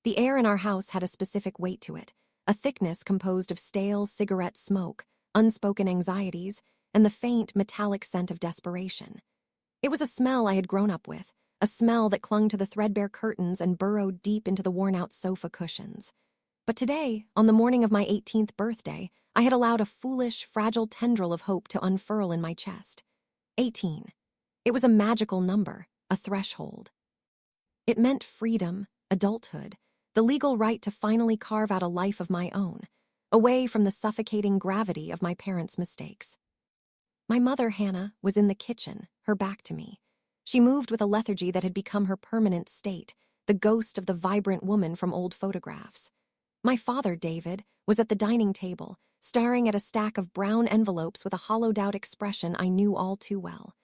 The air in our house had a specific weight to it, a thickness composed of stale cigarette smoke, unspoken anxieties, and the faint, metallic scent of desperation. It was a smell I had grown up with, a smell that clung to the threadbare curtains and burrowed deep into the worn-out sofa cushions. But today, on the morning of my 18th birthday, I had allowed a foolish, fragile tendril of hope to unfurl in my chest. 18. It was a magical number, a threshold. It meant freedom, adulthood, the legal right to finally carve out a life of my own, away from the suffocating gravity of my parents' mistakes. My mother, Hannah, was in the kitchen, her back to me. She moved with a lethargy that had become her permanent state, the ghost of the vibrant woman from old photographs. My father, David, was at the dining table, staring at a stack of brown envelopes with a hollowed-out expression I knew all too well.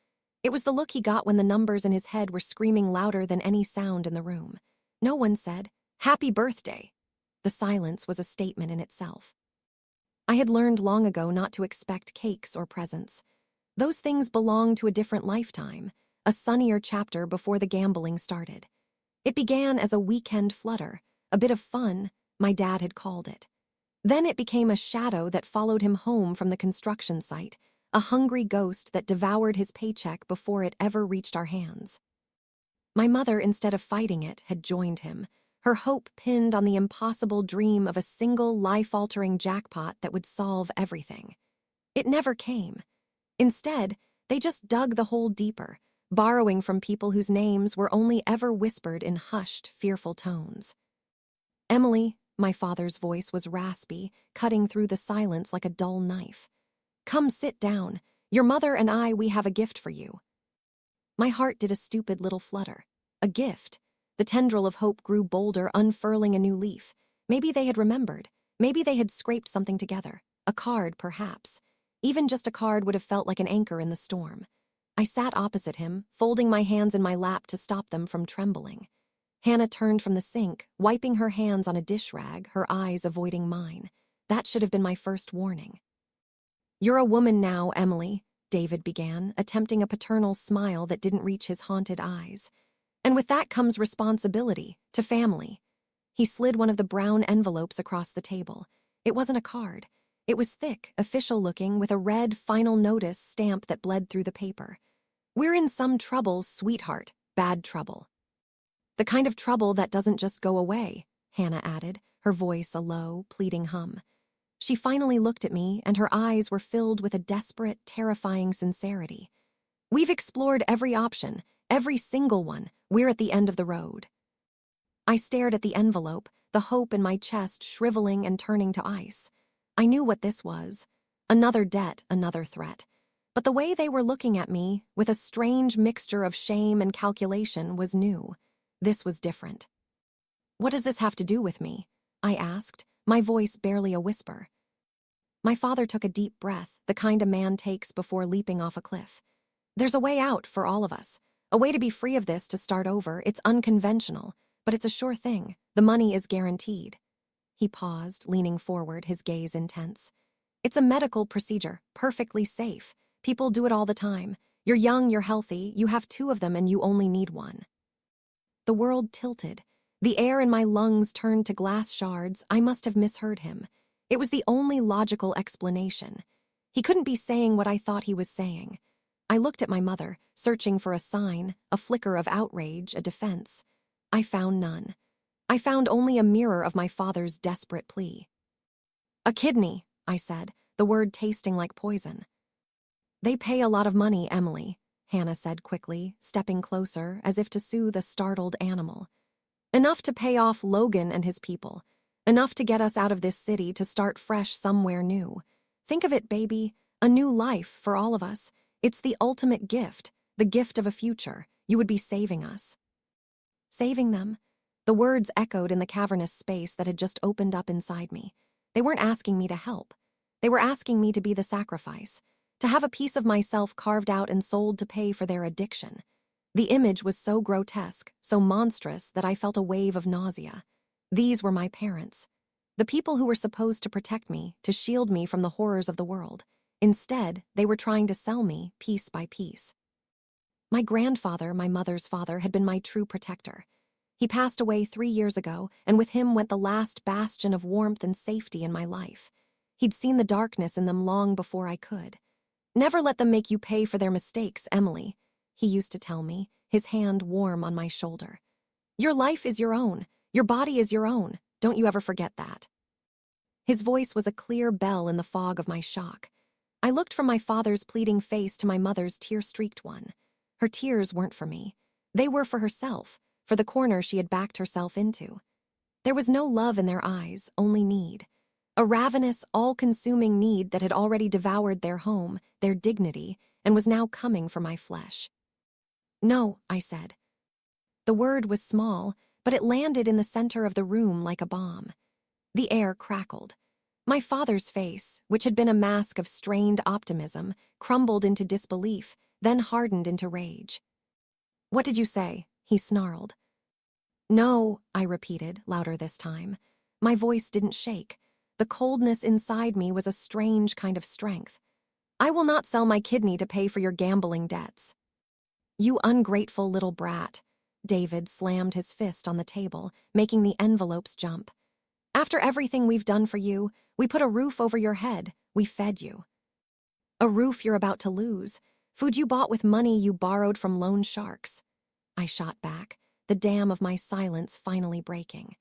It was the look he got when the numbers in his head were screaming louder than any sound in the room. No one said, "Happy birthday." The silence was a statement in itself. I had learned long ago not to expect cakes or presents. Those things belonged to a different lifetime, a sunnier chapter before the gambling started. It began as a weekend flutter, a bit of fun, my dad had called it. Then it became a shadow that followed him home from the construction site, a hungry ghost that devoured his paycheck before it ever reached our hands. My mother, instead of fighting it, had joined him, her hope pinned on the impossible dream of a single life-altering jackpot that would solve everything. It never came. Instead, they just dug the hole deeper, borrowing from people whose names were only ever whispered in hushed, fearful tones. "Emily," my father's voice was raspy, cutting through the silence like a dull knife. "Come sit down. Your mother and I, we have a gift for you." My heart did a stupid little flutter. A gift. The tendril of hope grew bolder, unfurling a new leaf. Maybe they had remembered. Maybe they had scraped something together. A card, perhaps. Even just a card would have felt like an anchor in the storm. I sat opposite him, folding my hands in my lap to stop them from trembling. Hannah turned from the sink, wiping her hands on a dish rag, her eyes avoiding mine. That should have been my first warning. "You're a woman now, Emily," David began, attempting a paternal smile that didn't reach his haunted eyes. "And with that comes responsibility, to family." He slid one of the brown envelopes across the table. It wasn't a card. It was thick, official-looking, with a red final notice stamp that bled through the paper. "We're in some trouble, sweetheart, bad trouble." "The kind of trouble that doesn't just go away," Hannah added, her voice a low, pleading hum. She finally looked at me, and her eyes were filled with a desperate, terrifying sincerity. "We've explored every option, every single one. We're at the end of the road." I stared at the envelope, the hope in my chest shriveling and turning to ice. I knew what this was. Another debt, another threat. But the way they were looking at me, with a strange mixture of shame and calculation, was new. This was different. "What does this have to do with me?" I asked, my voice barely a whisper. My father took a deep breath, the kind a man takes before leaping off a cliff. "There's a way out for all of us. A way to be free of this, to start over. It's unconventional, but it's a sure thing. The money is guaranteed." He paused, leaning forward, his gaze intense. "It's a medical procedure, perfectly safe. People do it all the time. You're young, you're healthy, you have two of them and you only need one." The world tilted. The air in my lungs turned to glass shards. I must have misheard him. It was the only logical explanation. He couldn't be saying what I thought he was saying. I looked at my mother, searching for a sign, a flicker of outrage, a defense. I found none. I found only a mirror of my father's desperate plea. "A kidney," I said, the word tasting like poison. "They pay a lot of money, Emily," Hannah said quickly, stepping closer, as if to soothe a startled animal. "Enough to pay off Logan and his people. Enough to get us out of this city, to start fresh somewhere new. Think of it, baby, a new life for all of us. It's the ultimate gift, the gift of a future. You would be saving us." Saving them? The words echoed in the cavernous space that had just opened up inside me. They weren't asking me to help. They were asking me to be the sacrifice, to have a piece of myself carved out and sold to pay for their addiction. The image was so grotesque, so monstrous, that I felt a wave of nausea. These were my parents. The people who were supposed to protect me, to shield me from the horrors of the world. Instead, they were trying to sell me, piece by piece. My grandfather, my mother's father, had been my true protector. He passed away 3 years ago, and with him went the last bastion of warmth and safety in my life. He'd seen the darkness in them long before I could. Never let them make you pay for their mistakes, Emily, he used to tell me, his hand warm on my shoulder. Your life is your own. Your body is your own. Don't you ever forget that. His voice was a clear bell in the fog of my shock. I looked from my father's pleading face to my mother's tear-streaked one. Her tears weren't for me. They were for herself, for the corner she had backed herself into. There was no love in their eyes, only need. A ravenous, all-consuming need that had already devoured their home, their dignity, and was now coming for my flesh. No, I said. The word was small, but it landed in the center of the room like a bomb. The air crackled. My father's face, which had been a mask of strained optimism, crumbled into disbelief, then hardened into rage. What did you say? He snarled. No, I repeated, louder this time. My voice didn't shake. The coldness inside me was a strange kind of strength. I will not sell my kidney to pay for your gambling debts. You ungrateful little brat. David slammed his fist on the table, making the envelopes jump. After everything we've done for you, we put a roof over your head, we fed you. A roof you're about to lose, food you bought with money you borrowed from loan sharks. I shot back, the dam of my silence finally breaking.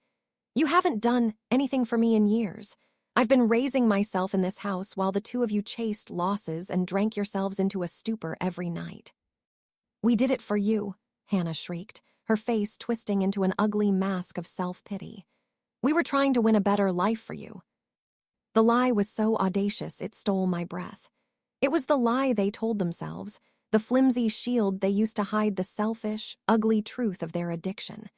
You haven't done anything for me in years. I've been raising myself in this house while the two of you chased losses and drank yourselves into a stupor every night. We did it for you, Hannah shrieked, her face twisting into an ugly mask of self-pity. We were trying to win a better life for you. The lie was so audacious it stole my breath. It was the lie they told themselves, the flimsy shield they used to hide the selfish, ugly truth of their addiction.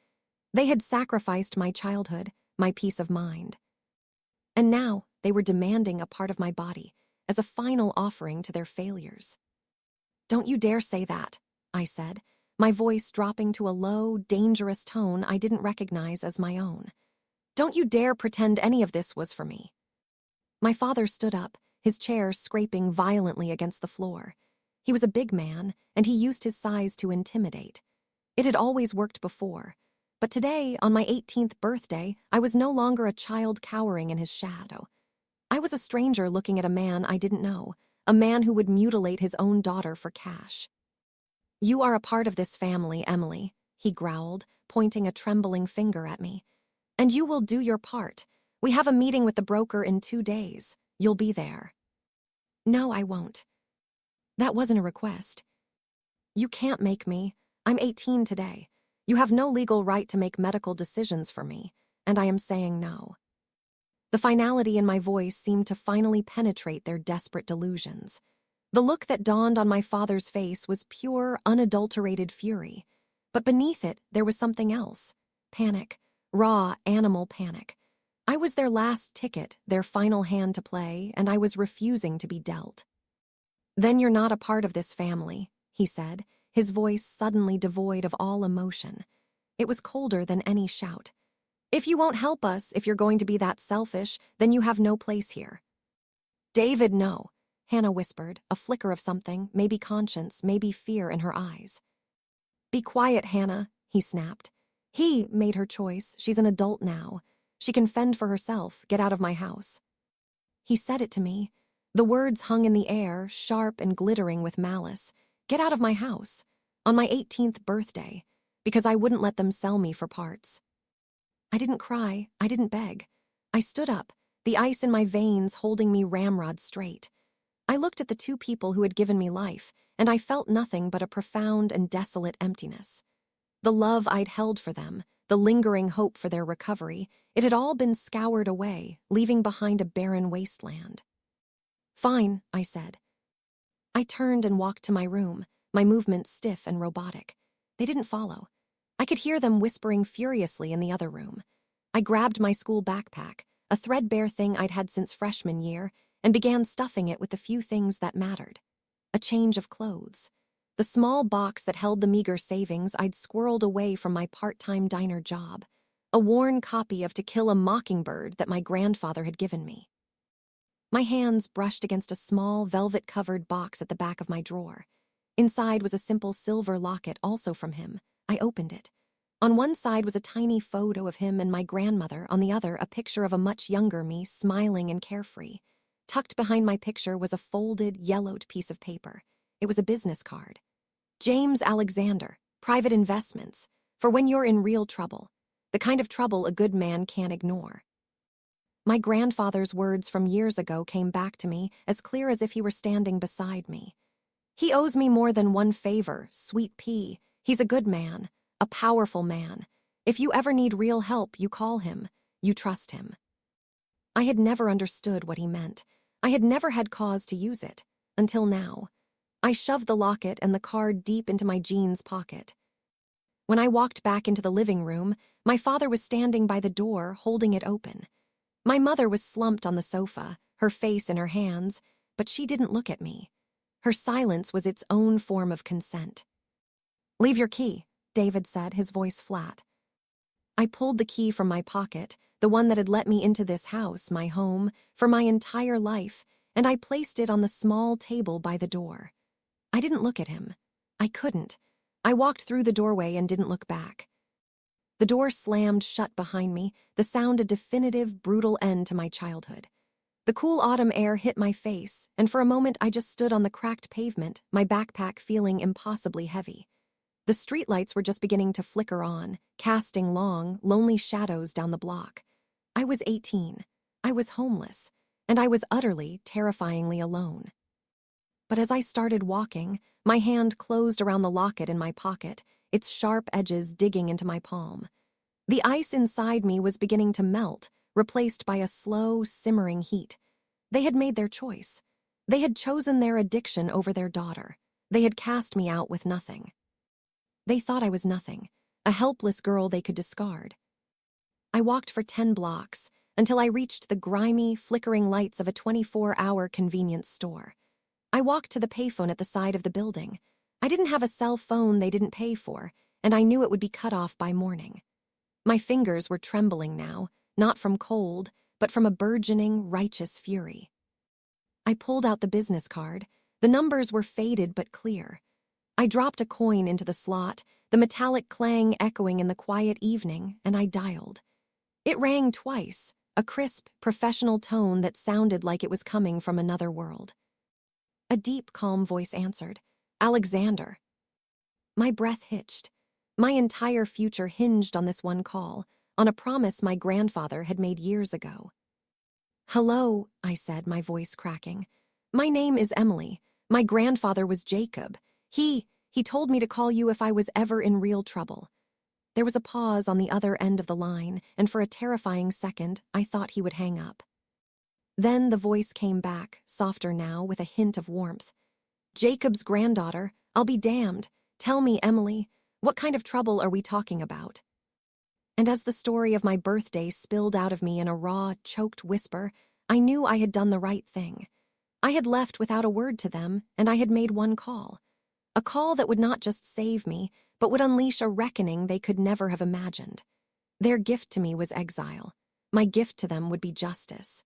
They had sacrificed my childhood, my peace of mind. And now they were demanding a part of my body as a final offering to their failures. Don't you dare say that, I said, my voice dropping to a low, dangerous tone I didn't recognize as my own. Don't you dare pretend any of this was for me. My father stood up, his chair scraping violently against the floor. He was a big man, and he used his size to intimidate. It had always worked before, but today, on my 18th birthday, I was no longer a child cowering in his shadow. I was a stranger looking at a man I didn't know, a man who would mutilate his own daughter for cash. You are a part of this family, Emily, he growled, pointing a trembling finger at me. And you will do your part. We have a meeting with the broker in 2 days. You'll be there. No, I won't. That wasn't a request. You can't make me. I'm 18 today. You have no legal right to make medical decisions for me, and I am saying no. The finality in my voice seemed to finally penetrate their desperate delusions. The look that dawned on my father's face was pure, unadulterated fury. But beneath it, there was something else. Panic. Raw, animal panic. I was their last ticket, their final hand to play, and I was refusing to be dealt. Then you're not a part of this family, he said, his voice suddenly devoid of all emotion. It was colder than any shout. If you won't help us, if you're going to be that selfish, then you have no place here. David, no, Hannah whispered, a flicker of something, maybe conscience, maybe fear in her eyes. Be quiet, Hannah, he snapped. He made her choice. She's an adult now. She can fend for herself. Get out of my house. He said it to me. The words hung in the air, sharp and glittering with malice. Get out of my house. On my 18th birthday. Because I wouldn't let them sell me for parts. I didn't cry. I didn't beg. I stood up, the ice in my veins holding me ramrod straight. I looked at the two people who had given me life, and I felt nothing but a profound and desolate emptiness. The love I'd held for them, the lingering hope for their recovery, it had all been scoured away, leaving behind a barren wasteland. Fine, I said. I turned and walked to my room, my movements stiff and robotic. They didn't follow. I could hear them whispering furiously in the other room. I grabbed my school backpack, a threadbare thing I'd had since freshman year, and began stuffing it with the few things that mattered. A change of clothes. The small box that held the meager savings I'd squirreled away from my part-time diner job. A worn copy of To Kill a Mockingbird that my grandfather had given me. My hands brushed against a small, velvet-covered box at the back of my drawer. Inside was a simple silver locket also from him. I opened it. On one side was a tiny photo of him and my grandmother, on the other a picture of a much younger me, smiling and carefree. Tucked behind my picture was a folded, yellowed piece of paper. It was a business card. James Alexander, Private Investments, for when you're in real trouble, the kind of trouble a good man can't ignore. My grandfather's words from years ago came back to me as clear as if he were standing beside me. He owes me more than one favor, sweet pea. He's a good man, a powerful man. If you ever need real help, you call him. You trust him. I had never understood what he meant. I had never had cause to use it, until now. I shoved the locket and the card deep into my jeans pocket. When I walked back into the living room, my father was standing by the door, holding it open. My mother was slumped on the sofa, her face in her hands, but she didn't look at me. Her silence was its own form of consent. "Leave your key," David said, his voice flat. I pulled the key from my pocket, the one that had let me into this house, my home, for my entire life, and I placed it on the small table by the door. I didn't look at him. I couldn't. I walked through the doorway and didn't look back. The door slammed shut behind me, the sound a definitive, brutal end to my childhood. The cool autumn air hit my face, and for a moment I just stood on the cracked pavement, my backpack feeling impossibly heavy. The streetlights were just beginning to flicker on, casting long, lonely shadows down the block. I was 18. I was homeless, and I was utterly, terrifyingly alone. But as I started walking, my hand closed around the locket in my pocket, its sharp edges digging into my palm. The ice inside me was beginning to melt, replaced by a slow, simmering heat. They had made their choice. They had chosen their addiction over their daughter. They had cast me out with nothing. They thought I was nothing, a helpless girl they could discard. I walked for 10 blocks, until I reached the grimy, flickering lights of a 24-hour convenience store. I walked to the payphone at the side of the building. I didn't have a cell phone they didn't pay for, and I knew it would be cut off by morning. My fingers were trembling now, not from cold, but from a burgeoning, righteous fury. I pulled out the business card. The numbers were faded but clear. I dropped a coin into the slot, the metallic clang echoing in the quiet evening, and I dialed. It rang twice, a crisp, professional tone that sounded like it was coming from another world. A deep, calm voice answered, "Alexander." My breath hitched. My entire future hinged on this one call, on a promise my grandfather had made years ago. "Hello," I said, my voice cracking. "My name is Emily. My grandfather was Jacob. He told me to call you if I was ever in real trouble." There was a pause on the other end of the line, and for a terrifying second, I thought he would hang up. Then the voice came back, softer now, with a hint of warmth. "Jacob's granddaughter, I'll be damned. Tell me, Emily, what kind of trouble are we talking about?" And as the story of my birthday spilled out of me in a raw, choked whisper, I knew I had done the right thing. I had left without a word to them, and I had made one call. A call that would not just save me, but would unleash a reckoning they could never have imagined. Their gift to me was exile. My gift to them would be justice.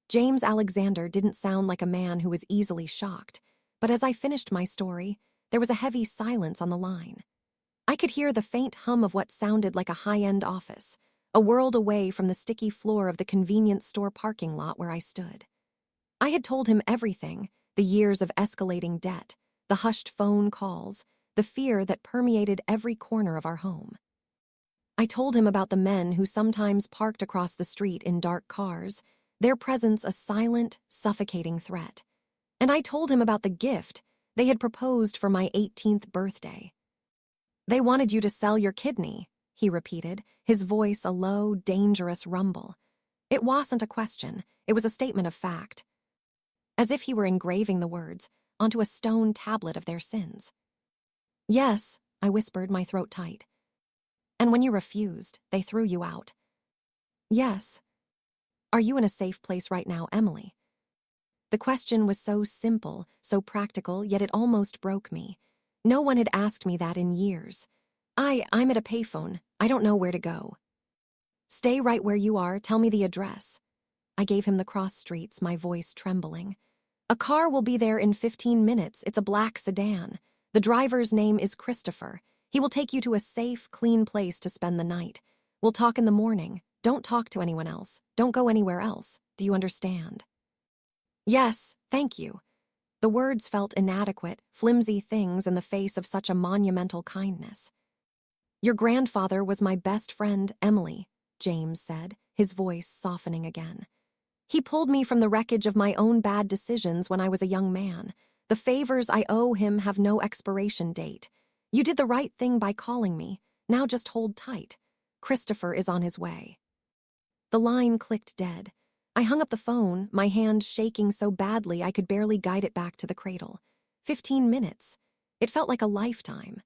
James Alexander didn't sound like a man who was easily shocked, but as I finished my story, there was a heavy silence on the line. I could hear the faint hum of what sounded like a high-end office, a world away from the sticky floor of the convenience store parking lot where I stood. I had told him everything, the years of escalating debt, the hushed phone calls, the fear that permeated every corner of our home. I told him about the men who sometimes parked across the street in dark cars, their presence a silent, suffocating threat. And I told him about the gift they had proposed for my 18th birthday. "They wanted you to sell your kidney," he repeated, his voice a low, dangerous rumble. It wasn't a question, it was a statement of fact. As if he were engraving the words onto a stone tablet of their sins. "Yes," I whispered, my throat tight. "And when you refused, they threw you out." "Yes." "Are you in a safe place right now, Emily?" The question was so simple, so practical, yet it almost broke me. No one had asked me that in years. I'm at a payphone. I don't know where to go." "Stay right where you are. Tell me the address." I gave him the cross streets, my voice trembling. "A car will be there in 15 minutes. It's a black sedan. The driver's name is Christopher. He will take you to a safe, clean place to spend the night. We'll talk in the morning. Don't talk to anyone else. Don't go anywhere else. Do you understand?" "Yes, thank you." The words felt inadequate, flimsy things in the face of such a monumental kindness. "Your grandfather was my best friend, Emily," James said, his voice softening again. "He pulled me from the wreckage of my own bad decisions when I was a young man. The favors I owe him have no expiration date. You did the right thing by calling me. Now just hold tight. Christopher is on his way." The line clicked dead. I hung up the phone, my hand shaking so badly I could barely guide it back to the cradle. 15 minutes. It felt like a lifetime.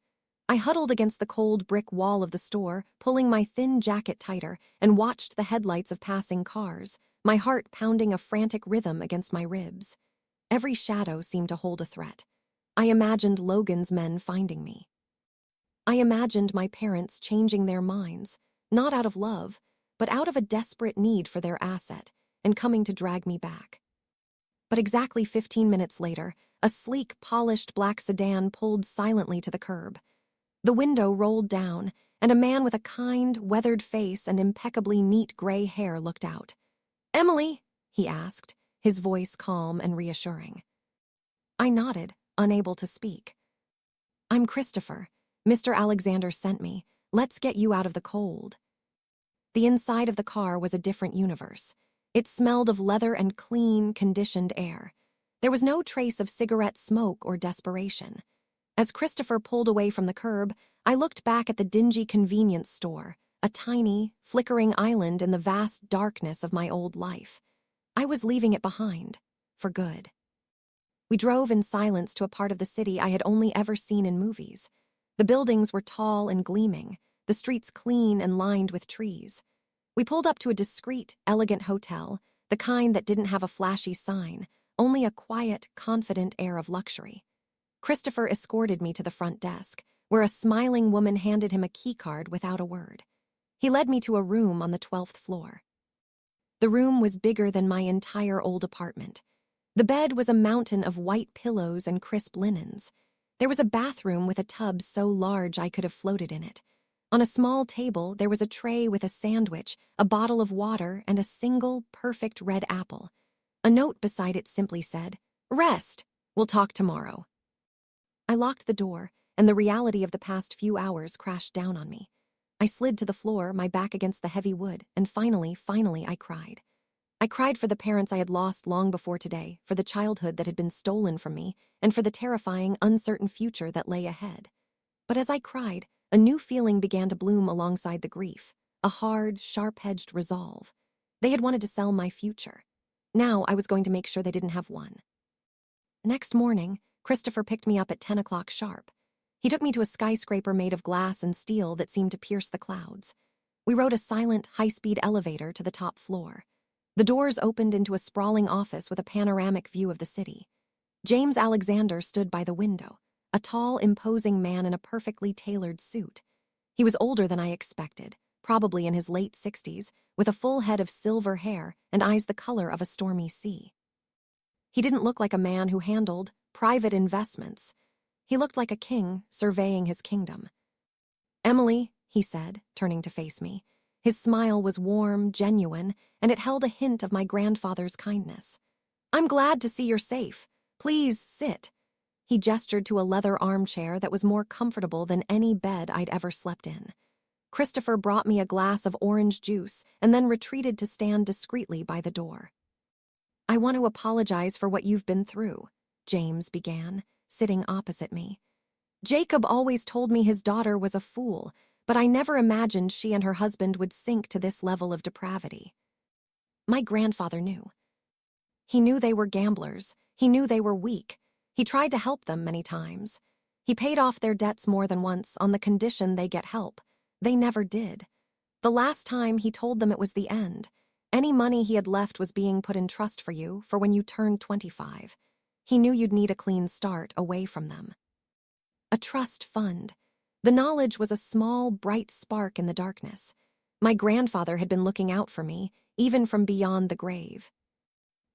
I huddled against the cold brick wall of the store, pulling my thin jacket tighter, and watched the headlights of passing cars, my heart pounding a frantic rhythm against my ribs. Every shadow seemed to hold a threat. I imagined Logan's men finding me. I imagined my parents changing their minds, not out of love, but out of a desperate need for their asset, and coming to drag me back. But exactly 15 minutes later, a sleek, polished black sedan pulled silently to the curb. The window rolled down, and a man with a kind, weathered face and impeccably neat gray hair looked out. "Emily?" he asked, his voice calm and reassuring. I nodded, unable to speak. "I'm Christopher. Mr. Alexander sent me. Let's get you out of the cold." The inside of the car was a different universe. It smelled of leather and clean, conditioned air. There was no trace of cigarette smoke or desperation. As Christopher pulled away from the curb, I looked back at the dingy convenience store, a tiny, flickering island in the vast darkness of my old life. I was leaving it behind, for good. We drove in silence to a part of the city I had only ever seen in movies. The buildings were tall and gleaming, the streets clean and lined with trees. We pulled up to a discreet, elegant hotel, the kind that didn't have a flashy sign, only a quiet, confident air of luxury. Christopher escorted me to the front desk, where a smiling woman handed him a keycard without a word. He led me to a room on the 12th floor. The room was bigger than my entire old apartment. The bed was a mountain of white pillows and crisp linens. There was a bathroom with a tub so large I could have floated in it. On a small table, there was a tray with a sandwich, a bottle of water, and a single, perfect red apple. A note beside it simply said, "Rest. We'll talk tomorrow." I locked the door, and the reality of the past few hours crashed down on me. I slid to the floor, my back against the heavy wood, and finally, I cried. I cried for the parents I had lost long before today, for the childhood that had been stolen from me, and for the terrifying, uncertain future that lay ahead. But as I cried, a new feeling began to bloom alongside the grief, a hard, sharp-edged resolve. They had wanted to sell my future. Now I was going to make sure they didn't have one. Next morning, Christopher picked me up at 10 o'clock sharp. He took me to a skyscraper made of glass and steel that seemed to pierce the clouds. We rode a silent, high-speed elevator to the top floor. The doors opened into a sprawling office with a panoramic view of the city. James Alexander stood by the window, a tall, imposing man in a perfectly tailored suit. He was older than I expected, probably in his late 60s, with a full head of silver hair and eyes the color of a stormy sea. He didn't look like a man who handled private investments. He looked like a king surveying his kingdom. "Emily," he said, turning to face me. His smile was warm, genuine, and it held a hint of my grandfather's kindness. "I'm glad to see you're safe. Please sit." He gestured to a leather armchair that was more comfortable than any bed I'd ever slept in. Christopher brought me a glass of orange juice and then retreated to stand discreetly by the door. "I want to apologize for what you've been through," James began, sitting opposite me. "Jacob always told me his daughter was a fool, but I never imagined she and her husband would sink to this level of depravity." My grandfather knew. He knew they were gamblers. He knew they were weak. He tried to help them many times. He paid off their debts more than once on the condition they get help. They never did. The last time he told them it was the end. Any money he had left was being put in trust for you for when you turned 25. He knew you'd need a clean start away from them. A trust fund. The knowledge was a small, bright spark in the darkness. My grandfather had been looking out for me, even from beyond the grave.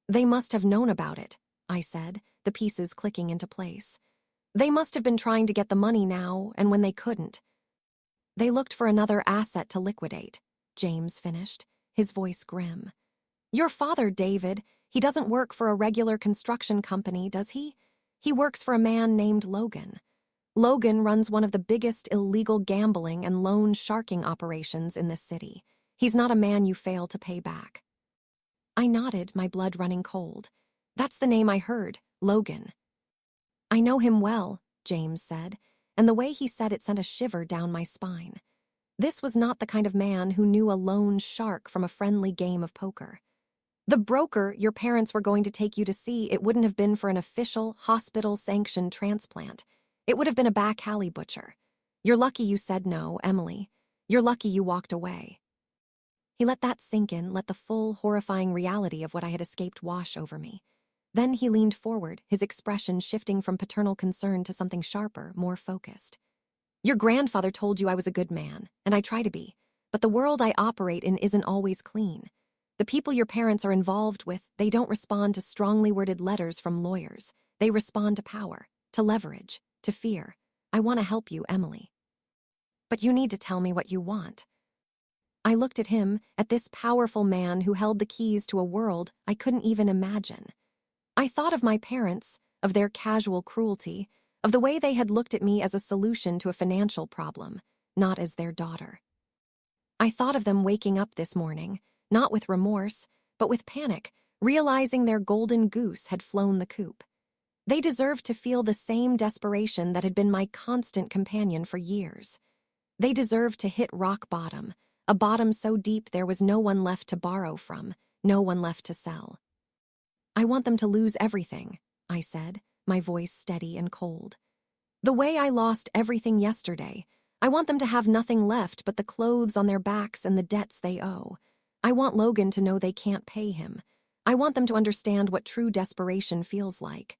"They must have known about it," I said, the pieces clicking into place. "They must have been trying to get the money now, and when they couldn't, They looked for another asset to liquidate, James finished, his voice grim. Your father, David, he doesn't work for a regular construction company, does he? He works for a man named Logan. Logan runs one of the biggest illegal gambling and loan sharking operations in this city. He's not a man you fail to pay back. I nodded, my blood running cold. That's the name I heard, Logan. I know him well, James said, and the way he said it sent a shiver down my spine. This was not the kind of man who knew a loan shark from a friendly game of poker. The broker your parents were going to take you to see, it wouldn't have been for an official, hospital-sanctioned transplant. It would have been a back alley butcher. You're lucky you said no, Emily. You're lucky you walked away. He let that sink in, let the full, horrifying reality of what I had escaped wash over me. Then he leaned forward, his expression shifting from paternal concern to something sharper, more focused. Your grandfather told you I was a good man, and I try to be, but the world I operate in isn't always clean. The people your parents are involved with, they don't respond to strongly worded letters from lawyers. They respond to power, to leverage, to fear. I want to help you, Emily. But you need to tell me what you want. I looked at him, at this powerful man who held the keys to a world I couldn't even imagine. I thought of my parents, of their casual cruelty, of the way they had looked at me as a solution to a financial problem, not as their daughter. I thought of them waking up this morning, not with remorse, but with panic, realizing their golden goose had flown the coop. They deserved to feel the same desperation that had been my constant companion for years. They deserved to hit rock bottom, a bottom so deep there was no one left to borrow from, no one left to sell. I want them to lose everything, I said, my voice steady and cold. The way I lost everything yesterday, I want them to have nothing left but the clothes on their backs and the debts they owe. I want Logan to know they can't pay him. I want them to understand what true desperation feels like.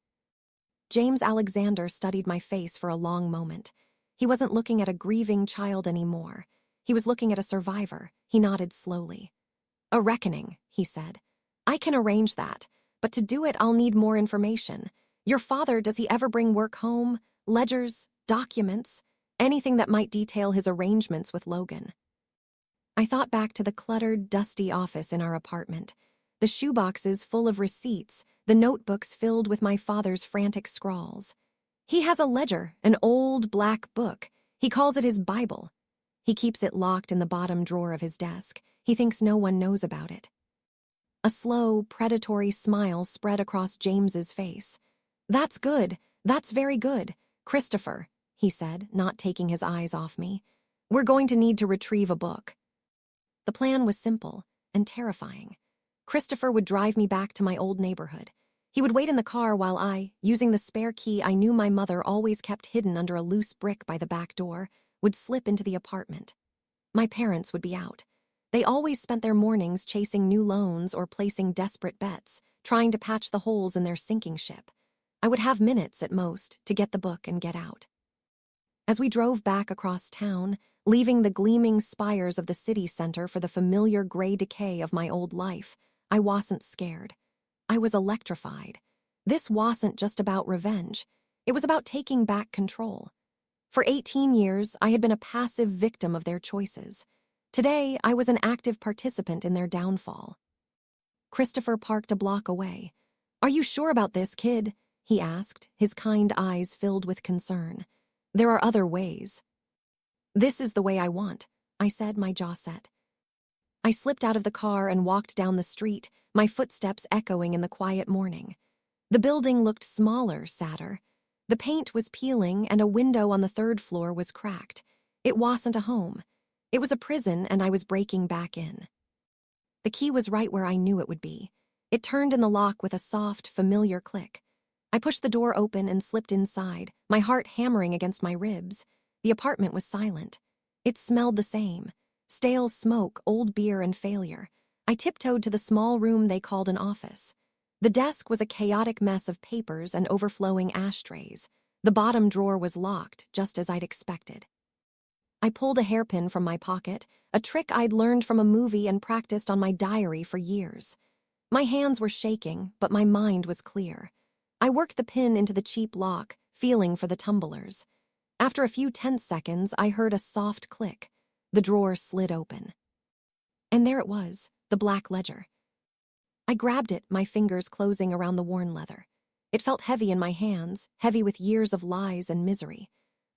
James Alexander studied my face for a long moment. He wasn't looking at a grieving child anymore. He was looking at a survivor. He nodded slowly. A reckoning, he said. I can arrange that, but to do it I'll need more information. Your father, does he ever bring work home? Ledgers, documents, anything that might detail his arrangements with Logan. I thought back to the cluttered, dusty office in our apartment, the shoeboxes full of receipts, the notebooks filled with my father's frantic scrawls. He has a ledger, an old black book. He calls it his Bible. He keeps it locked in the bottom drawer of his desk. He thinks no one knows about it. A slow, predatory smile spread across James's face. That's good. That's very good. Christopher, he said, not taking his eyes off me. We're going to need to retrieve a book. The plan was simple and terrifying. Christopher would drive me back to my old neighborhood. He would wait in the car while I, using the spare key I knew my mother always kept hidden under a loose brick by the back door, would slip into the apartment. My parents would be out. They always spent their mornings chasing new loans or placing desperate bets, trying to patch the holes in their sinking ship. I would have minutes at most to get the book and get out. As we drove back across town, leaving the gleaming spires of the city center for the familiar gray decay of my old life, I wasn't scared. I was electrified. This wasn't just about revenge. It was about taking back control. For 18 years, I had been a passive victim of their choices. Today, I was an active participant in their downfall. Christopher parked a block away. Are you sure about this, kid? He asked, his kind eyes filled with concern. There are other ways. This is the way I want, I said, my jaw set. I slipped out of the car and walked down the street, my footsteps echoing in the quiet morning. The building looked smaller, sadder. The paint was peeling and a window on the third floor was cracked. It wasn't a home. It was a prison and I was breaking back in. The key was right where I knew it would be. It turned in the lock with a soft, familiar click. I pushed the door open and slipped inside, my heart hammering against my ribs. The apartment was silent. It smelled the same. Stale smoke, old beer, and failure. I tiptoed to the small room they called an office. The desk was a chaotic mess of papers and overflowing ashtrays. The bottom drawer was locked, just as I'd expected. I pulled a hairpin from my pocket, a trick I'd learned from a movie and practiced on my diary for years. My hands were shaking, but my mind was clear. I worked the pin into the cheap lock, feeling for the tumblers. After a few tense seconds, I heard a soft click. The drawer slid open. And there it was, the black ledger. I grabbed it, my fingers closing around the worn leather. It felt heavy in my hands, heavy with years of lies and misery.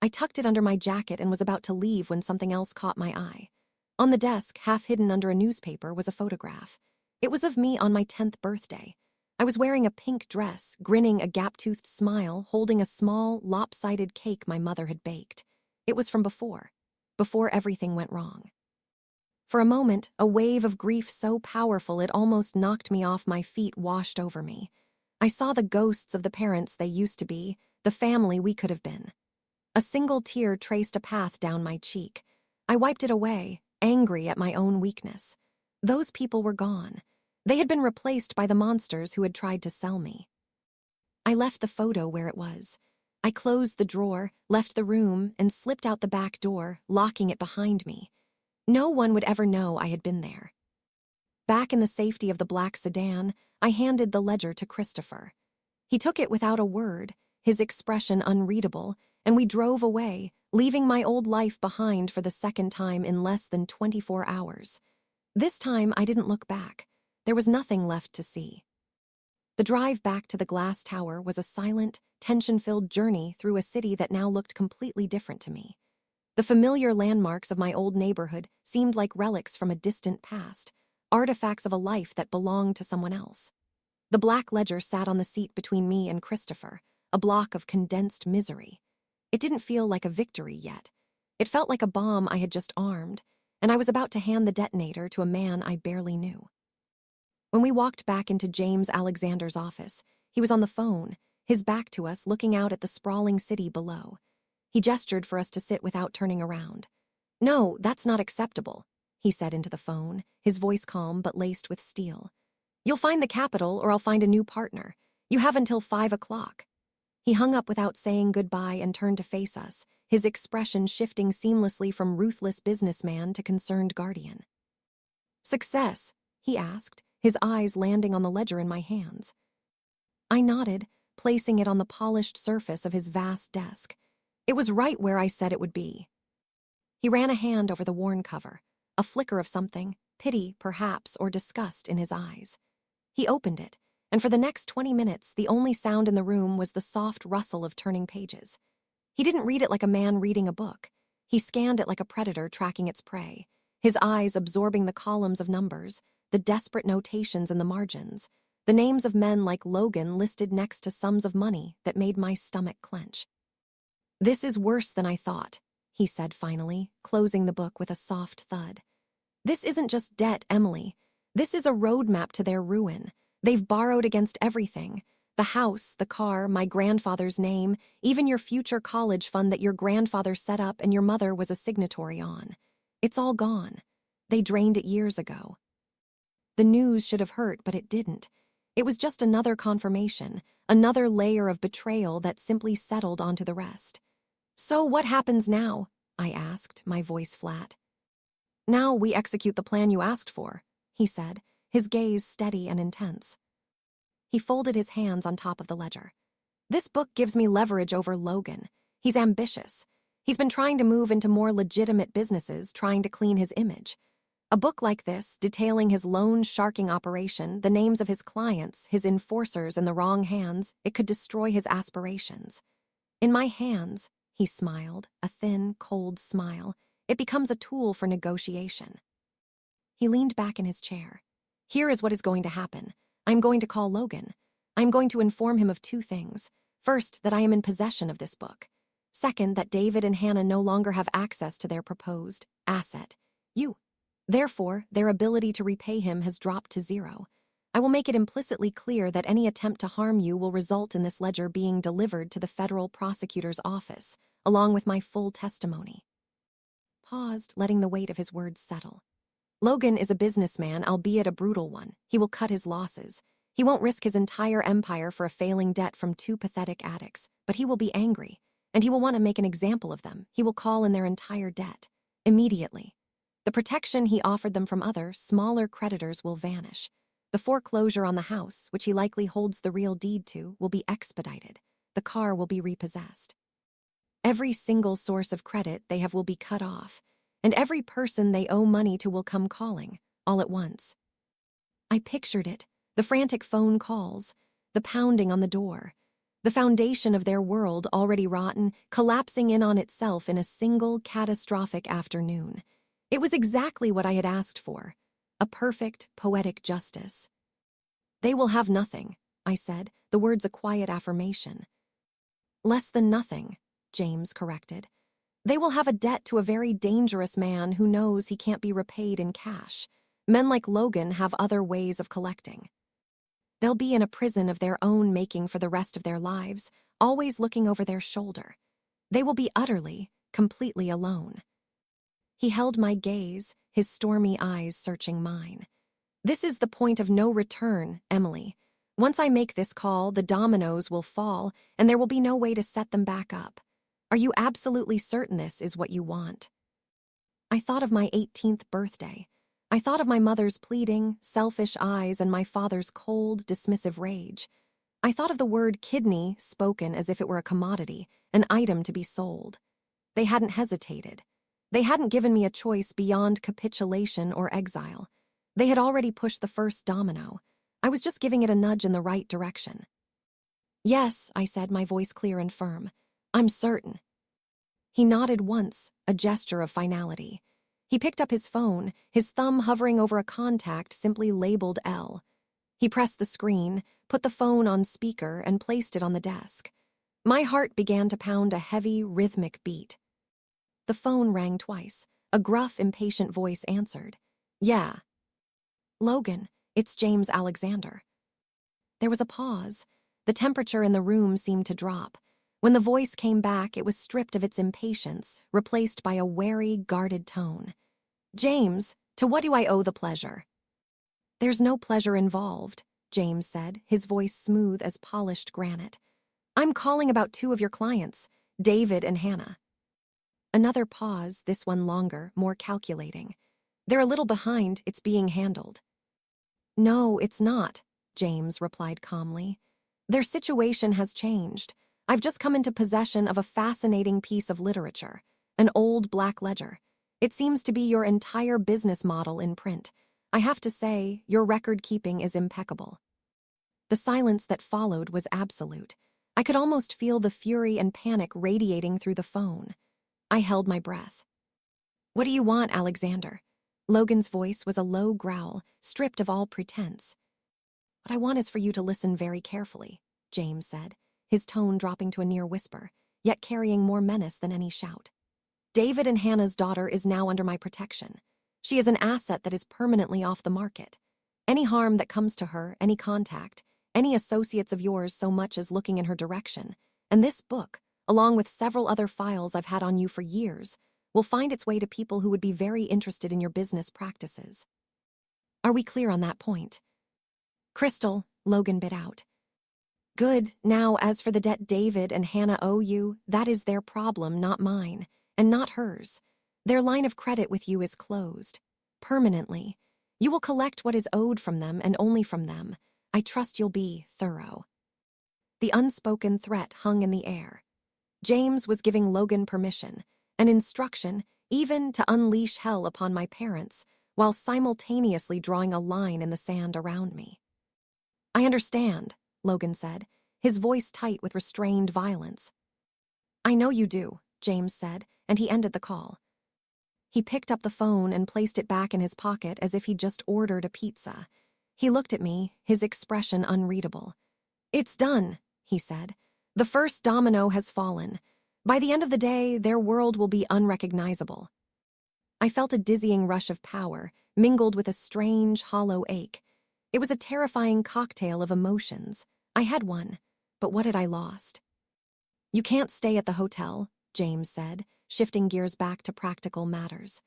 I tucked it under my jacket and was about to leave when something else caught my eye. On the desk, half hidden under a newspaper, was a photograph. It was of me on my 10th birthday. I was wearing a pink dress, grinning a gap-toothed smile, holding a small, lopsided cake my mother had baked. It was from before everything went wrong. For a moment, a wave of grief so powerful it almost knocked me off my feet washed over me. I saw the ghosts of the parents they used to be, the family we could have been. A single tear traced a path down my cheek. I wiped it away, angry at my own weakness. Those people were gone. They had been replaced by the monsters who had tried to sell me. I left the photo where it was. I closed the drawer, left the room, and slipped out the back door, locking it behind me. No one would ever know I had been there. Back in the safety of the black sedan, I handed the ledger to Christopher. He took it without a word, his expression unreadable, and we drove away, leaving my old life behind for the second time in less than 24 hours. This time, I didn't look back. There was nothing left to see. The drive back to the glass tower was a silent, tension-filled journey through a city that now looked completely different to me. The familiar landmarks of my old neighborhood seemed like relics from a distant past, artifacts of a life that belonged to someone else. The black ledger sat on the seat between me and Christopher, a block of condensed misery. It didn't feel like a victory yet. It felt like a bomb I had just armed, and I was about to hand the detonator to a man I barely knew. When we walked back into James Alexander's office, he was on the phone, his back to us, looking out at the sprawling city below. He gestured for us to sit without turning around. "No, that's not acceptable," he said into the phone, his voice calm but laced with steel. "You'll find the capital or I'll find a new partner. You have until 5 o'clock. He hung up without saying goodbye and turned to face us, his expression shifting seamlessly from ruthless businessman to concerned guardian. "Success?" he asked, his eyes landing on the ledger in my hands. I nodded, placing it on the polished surface of his vast desk. It was right where I said it would be. He ran a hand over the worn cover, a flicker of something, pity, perhaps, or disgust in his eyes. He opened it, and for the next 20 minutes, the only sound in the room was the soft rustle of turning pages. He didn't read it like a man reading a book. He scanned it like a predator tracking its prey, his eyes absorbing the columns of numbers, the desperate notations in the margins, the names of men like Logan listed next to sums of money that made my stomach clench. "This is worse than I thought," he said finally, closing the book with a soft thud. "This isn't just debt, Emily. This is a roadmap to their ruin. They've borrowed against everything. The house, the car, my grandfather's name, even your future college fund that your grandfather set up and your mother was a signatory on. It's all gone. They drained it years ago." The news should have hurt, but it didn't. It was just another confirmation, another layer of betrayal that simply settled onto the rest. "So what happens now?" I asked, my voice flat. "Now we execute the plan you asked for," he said, his gaze steady and intense. He folded his hands on top of the ledger. "This book gives me leverage over Logan. He's ambitious. He's been trying to move into more legitimate businesses, trying to clean his image. A book like this, detailing his loan sharking operation, the names of his clients, his enforcers in the wrong hands, it could destroy his aspirations. In my hands," he smiled, a thin, cold smile, "it becomes a tool for negotiation." He leaned back in his chair. "Here is what is going to happen. I'm going to call Logan. I'm going to inform him of 2 things. First, that I am in possession of this book. Second, that David and Hannah no longer have access to their proposed asset, you. Therefore, their ability to repay him has dropped to 0. I will make it implicitly clear that any attempt to harm you will result in this ledger being delivered to the federal prosecutor's office, along with my full testimony." Paused, letting the weight of his words settle. "Logan is a businessman, albeit a brutal one. He will cut his losses. He won't risk his entire empire for a failing debt from 2 pathetic addicts, but he will be angry, and he will want to make an example of them. He will call in their entire debt. Immediately. The protection he offered them from other, smaller creditors will vanish. The foreclosure on the house, which he likely holds the real deed to, will be expedited. The car will be repossessed. Every single source of credit they have will be cut off, and every person they owe money to will come calling, all at once. I pictured it, the frantic phone calls, the pounding on the door, the foundation of their world already rotten, collapsing in on itself in a single catastrophic afternoon. It was exactly what I had asked for, a perfect, poetic justice. They will have nothing, I said, the words a quiet affirmation. Less than nothing, James corrected. They will have a debt to a very dangerous man who knows he can't be repaid in cash. Men like Logan have other ways of collecting. They'll be in a prison of their own making for the rest of their lives, always looking over their shoulder. They will be utterly, completely alone. He held my gaze, his stormy eyes searching mine. This is the point of no return, Emily. Once I make this call, the dominoes will fall, and there will be no way to set them back up. Are you absolutely certain this is what you want? I thought of my 18th birthday. I thought of my mother's pleading, selfish eyes and my father's cold, dismissive rage. I thought of the word kidney spoken as if it were a commodity, an item to be sold. They hadn't hesitated. They hadn't given me a choice beyond capitulation or exile. They had already pushed the first domino. I was just giving it a nudge in the right direction. Yes, I said, my voice clear and firm. I'm certain. He nodded once, a gesture of finality. He picked up his phone, his thumb hovering over a contact simply labeled L. He pressed the screen, put the phone on speaker, and placed it on the desk. My heart began to pound a heavy, rhythmic beat. The phone rang twice. A gruff, impatient voice answered. Yeah. Logan, it's James Alexander. There was a pause. The temperature in the room seemed to drop. When the voice came back, it was stripped of its impatience, replaced by a wary, guarded tone. James, to what do I owe the pleasure? There's no pleasure involved, James said, his voice smooth as polished granite. I'm calling about two of your clients, David and Hannah. Another pause, this one longer, more calculating. They're a little behind, it's being handled. No, it's not, James replied calmly. Their situation has changed. I've just come into possession of a fascinating piece of literature, an old black ledger. It seems to be your entire business model in print. I have to say, your record-keeping is impeccable. The silence that followed was absolute. I could almost feel the fury and panic radiating through the phone. I held my breath. What do you want, Alexander? Logan's voice was a low growl, stripped of all pretense. What I want is for you to listen very carefully, James said, his tone dropping to a near whisper, yet carrying more menace than any shout. David and Hannah's daughter is now under my protection. She is an asset that is permanently off the market. Any harm that comes to her, any contact, any associates of yours so much as looking in her direction, and this book, along with several other files I've had on you for years, will find its way to people who would be very interested in your business practices. Are we clear on that point? Crystal, Logan bit out. Good. Now, as for the debt David and Hannah owe you, that is their problem, not mine, and not hers. Their line of credit with you is closed. Permanently. You will collect what is owed from them and only from them. I trust you'll be thorough. The unspoken threat hung in the air. James was giving Logan permission, an instruction, even to unleash hell upon my parents, while simultaneously drawing a line in the sand around me. I understand, Logan said, his voice tight with restrained violence. I know you do, James said, and he ended the call. He picked up the phone and placed it back in his pocket as if he'd just ordered a pizza. He looked at me, his expression unreadable. It's done, he said. The first domino has fallen. By the end of the day, their world will be unrecognizable. I felt a dizzying rush of power, mingled with a strange, hollow ache. It was a terrifying cocktail of emotions. I had won, but what had I lost? You can't stay at the hotel, James said, shifting gears back to practical matters.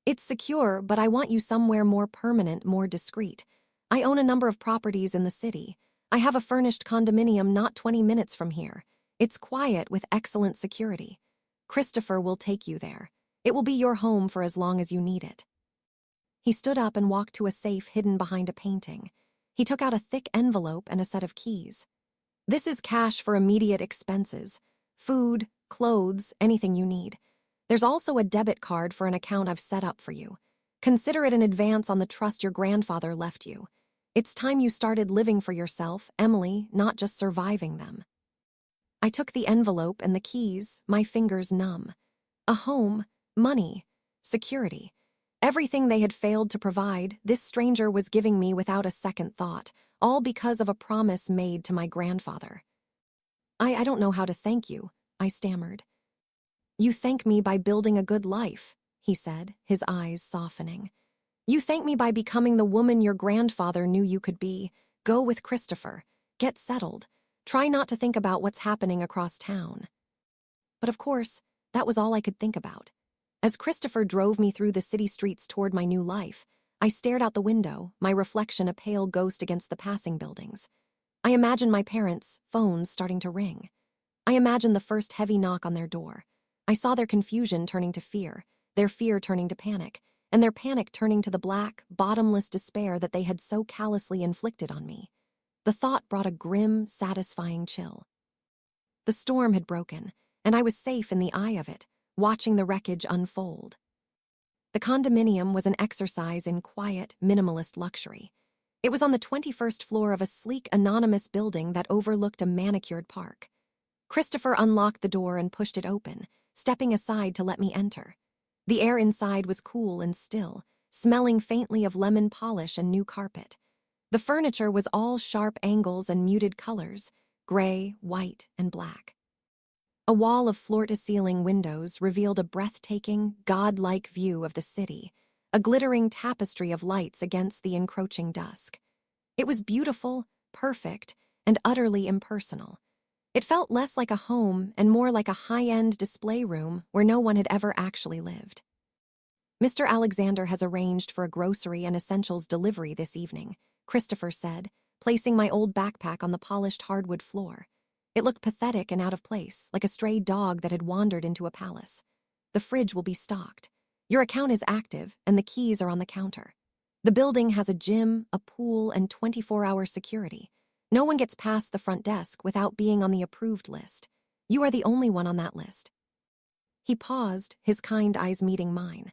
It's secure, but I want you somewhere more permanent, more discreet. I own a number of properties in the city. I have a furnished condominium not 20 minutes from here. It's quiet with excellent security. Christopher will take you there. It will be your home for as long as you need it. He stood up and walked to a safe hidden behind a painting. He took out a thick envelope and a set of keys. This is cash for immediate expenses. Food, clothes, anything you need. There's also a debit card for an account I've set up for you. Consider it an advance on the trust your grandfather left you. It's time you started living for yourself, Emily, not just surviving them. I took the envelope and the keys, my fingers numb. A home, money, security. Everything they had failed to provide, this stranger was giving me without a second thought, all because of a promise made to my grandfather. I don't know how to thank you, I stammered. You thank me by building a good life, he said, his eyes softening. You thank me by becoming the woman your grandfather knew you could be. Go with Christopher. Get settled. Try not to think about what's happening across town. But of course, that was all I could think about. As Christopher drove me through the city streets toward my new life, I stared out the window, my reflection a pale ghost against the passing buildings. I imagined my parents' phones starting to ring. I imagined the first heavy knock on their door. I saw their confusion turning to fear, their fear turning to panic, and their panic turning to the black, bottomless despair that they had so callously inflicted on me. The thought brought a grim, satisfying chill. The storm had broken, and I was safe in the eye of it, watching the wreckage unfold. The condominium was an exercise in quiet, minimalist luxury. It was on the 21st floor of a sleek, anonymous building that overlooked a manicured park. Christopher unlocked the door and pushed it open, stepping aside to let me enter. The air inside was cool and still, smelling faintly of lemon polish and new carpet. The furniture was all sharp angles and muted colors, gray, white, and black. A wall of floor-to-ceiling windows revealed a breathtaking, godlike view of the city, a glittering tapestry of lights against the encroaching dusk. It was beautiful, perfect, and utterly impersonal. It felt less like a home and more like a high-end display room where no one had ever actually lived. Mr. Alexander has arranged for a grocery and essentials delivery this evening, Christopher said, placing my old backpack on the polished hardwood floor. It looked pathetic and out of place, like a stray dog that had wandered into a palace. The fridge will be stocked. Your account is active, and the keys are on the counter. The building has a gym, a pool, and 24-hour security. No one gets past the front desk without being on the approved list. You are the only one on that list. He paused, his kind eyes meeting mine.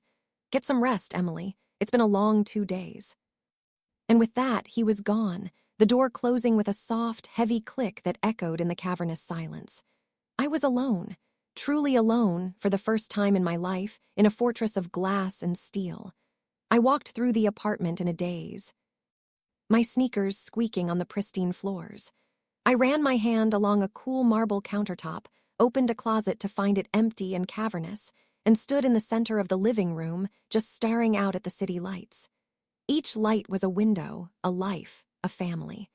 Get some rest, Emily. It's been a long 2 days. And with that, he was gone, the door closing with a soft, heavy click that echoed in the cavernous silence. I was alone, truly alone, for the first time in my life, in a fortress of glass and steel. I walked through the apartment in a daze, my sneakers squeaking on the pristine floors. I ran my hand along a cool marble countertop, opened a closet to find it empty and cavernous, and stood in the center of the living room, just staring out at the city lights. Each light was a window, a life, a family.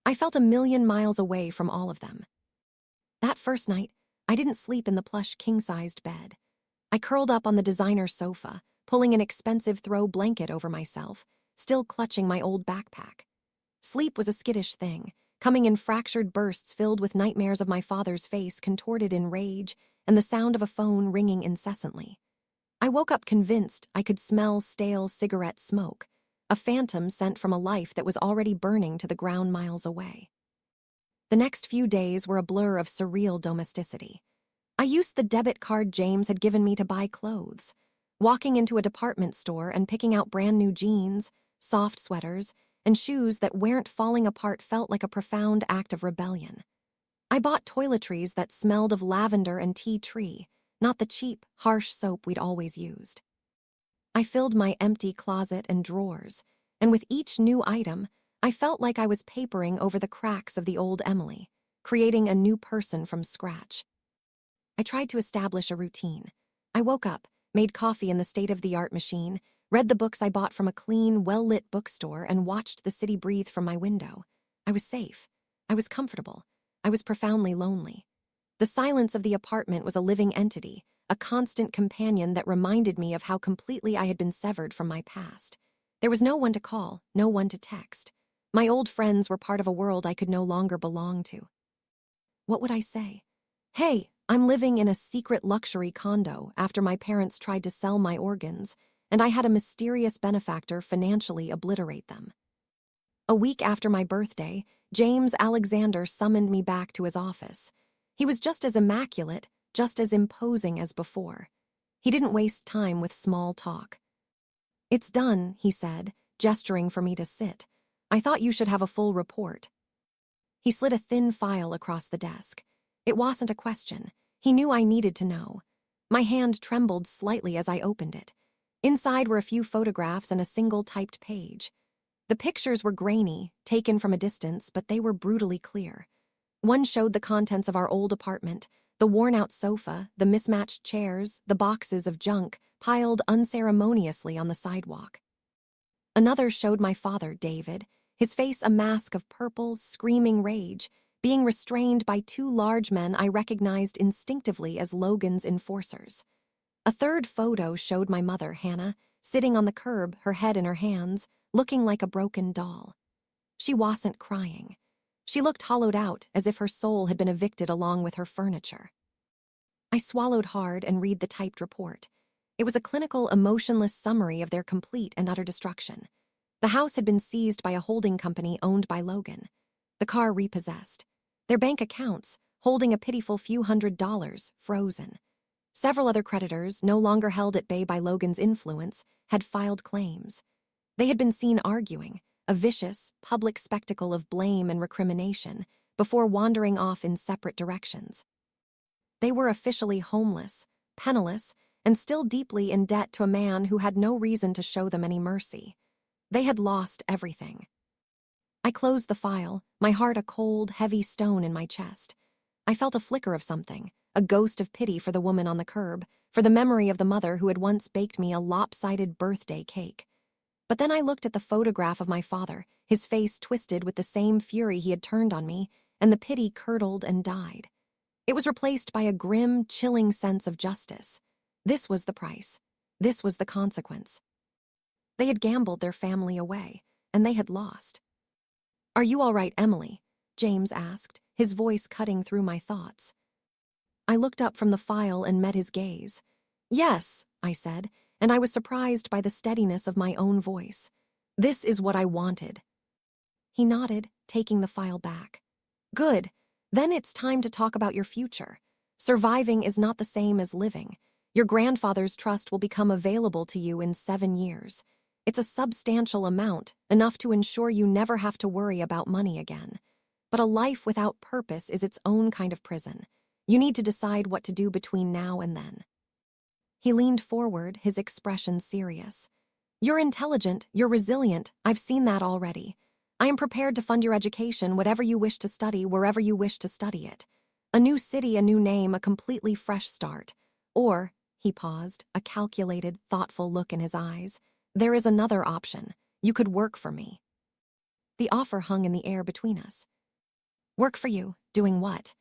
I felt 1,000,000 miles away from all of them. That first night, I didn't sleep in the plush king-sized bed. I curled up on the designer sofa, pulling an expensive throw blanket over myself, still clutching my old backpack. Sleep was a skittish thing, coming in fractured bursts filled with nightmares of my father's face contorted in rage and the sound of a phone ringing incessantly. I woke up convinced I could smell stale cigarette smoke, a phantom sent from a life that was already burning to the ground miles away. The next few days were a blur of surreal domesticity. I used the debit card James had given me to buy clothes, walking into a department store and picking out brand new jeans, soft sweaters, and shoes that weren't falling apart felt like a profound act of rebellion. I bought toiletries that smelled of lavender and tea tree, not the cheap, harsh soap we'd always used. I filled my empty closet and drawers, and with each new item, I felt like I was papering over the cracks of the old Emily, creating a new person from scratch. I tried to establish a routine. I woke up, made coffee in the state-of-the-art machine, read the books I bought from a clean, well-lit bookstore, and watched the city breathe from my window. I was safe. I was comfortable. I was profoundly lonely. The silence of the apartment was a living entity, a constant companion that reminded me of how completely I had been severed from my past. There was no one to call, no one to text. My old friends were part of a world I could no longer belong to. What would I say? Hey, I'm living in a secret luxury condo after my parents tried to sell my organs, and I had a mysterious benefactor financially obliterate them. A week after my birthday, James Alexander summoned me back to his office. He was just as immaculate, just as imposing as before. He didn't waste time with small talk. "It's done," he said, gesturing for me to sit. "I thought you should have a full report." He slid a thin file across the desk. It wasn't a question. He knew I needed to know. My hand trembled slightly as I opened it. Inside were a few photographs and a single typed page. The pictures were grainy, taken from a distance, but they were brutally clear. One showed the contents of our old apartment, the worn-out sofa, the mismatched chairs, the boxes of junk piled unceremoniously on the sidewalk. Another showed my father, David, his face a mask of purple, screaming rage, being restrained by two large men I recognized instinctively as Logan's enforcers. A third photo showed my mother, Hannah, sitting on the curb, her head in her hands, looking like a broken doll. She wasn't crying. She looked hollowed out, as if her soul had been evicted along with her furniture. I swallowed hard and read the typed report. It was a clinical, emotionless summary of their complete and utter destruction. The house had been seized by a holding company owned by Logan. The car repossessed. Their bank accounts, holding a pitiful few $100s, frozen. Several other creditors, no longer held at bay by Logan's influence, had filed claims. They had been seen arguing, a vicious, public spectacle of blame and recrimination, before wandering off in separate directions. They were officially homeless, penniless, and still deeply in debt to a man who had no reason to show them any mercy. They had lost everything. I closed the file, my heart a cold, heavy stone in my chest. I felt a flicker of something, a ghost of pity for the woman on the curb, for the memory of the mother who had once baked me a lopsided birthday cake. But then I looked at the photograph of my father, his face twisted with the same fury he had turned on me, and the pity curdled and died. It was replaced by a grim, chilling sense of justice. This was the price. This was the consequence. They had gambled their family away, and they had lost. "Are you all right, Emily?" James asked, his voice cutting through my thoughts. I looked up from the file and met his gaze. "Yes," I said, and I was surprised by the steadiness of my own voice. "This is what I wanted." He nodded, taking the file back. "Good. Then it's time to talk about your future. Surviving is not the same as living. Your grandfather's trust will become available to you in 7 years. It's a substantial amount, enough to ensure you never have to worry about money again. But a life without purpose is its own kind of prison. You need to decide what to do between now and then." He leaned forward, his expression serious. "You're intelligent, you're resilient, I've seen that already. I am prepared to fund your education, whatever you wish to study, wherever you wish to study it. A new city, a new name, a completely fresh start. Or," he paused, a calculated, thoughtful look in his eyes, "there is another option. You could work for me." The offer hung in the air between us. "Work for you? Doing what?"